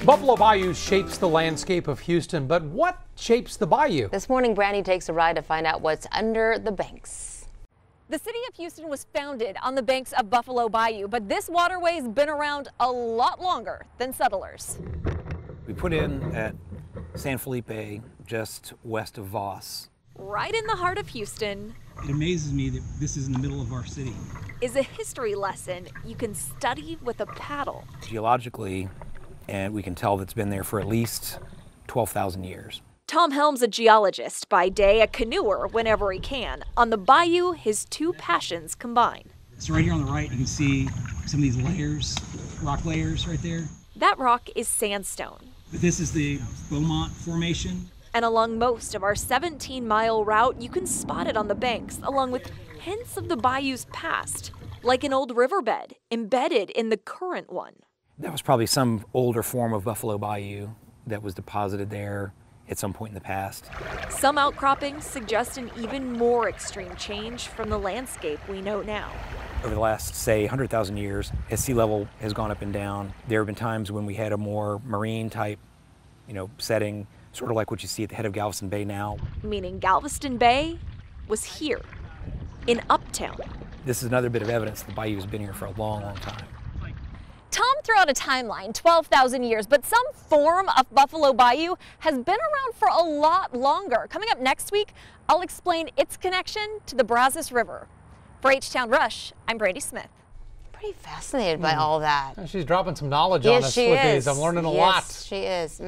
Buffalo Bayou shapes the landscape of Houston, but what shapes the bayou? This morning, Brandy takes a ride to find out what's under the banks. The city of Houston was founded on the banks of Buffalo Bayou, but this waterway's been around a lot longer than settlers. We put in at San Felipe, just west of Voss. Right in the heart of Houston. It amazes me that this is in the middle of our city. Is a history lesson you can study with a paddle. Geologically, and we can tell that it's been there for at least 12,000 years. Tom Helm's a geologist by day, a canoeer whenever he can. On the bayou, his two passions combine. So right here on the right, you can see some of these layers, rock layers right there. That rock is sandstone. But this is the Beaumont Formation. And along most of our 17-mile route, you can spot it on the banks, along with hints of the bayou's past, like an old riverbed embedded in the current one. That was probably some older form of Buffalo Bayou that was deposited there at some point in the past. Some outcroppings suggest an even more extreme change from the landscape we know now. Over the last, say, 100,000 years, as sea level has gone up and down, there have been times when we had a more marine type, setting, sort of like what you see at the head of Galveston Bay now. Meaning Galveston Bay was here, in Uptown. This is another bit of evidence the bayou has been here for a long, long time. Tom threw out a timeline, 12,000 years, but some form of Buffalo Bayou has been around for a lot longer. Coming up next week, I'll explain its connection to the Brazos River. For H-Town Rush, I'm Brady Smith. Pretty fascinated by all that. She's dropping some knowledge on us with these. I'm learning a lot. Yes, she is.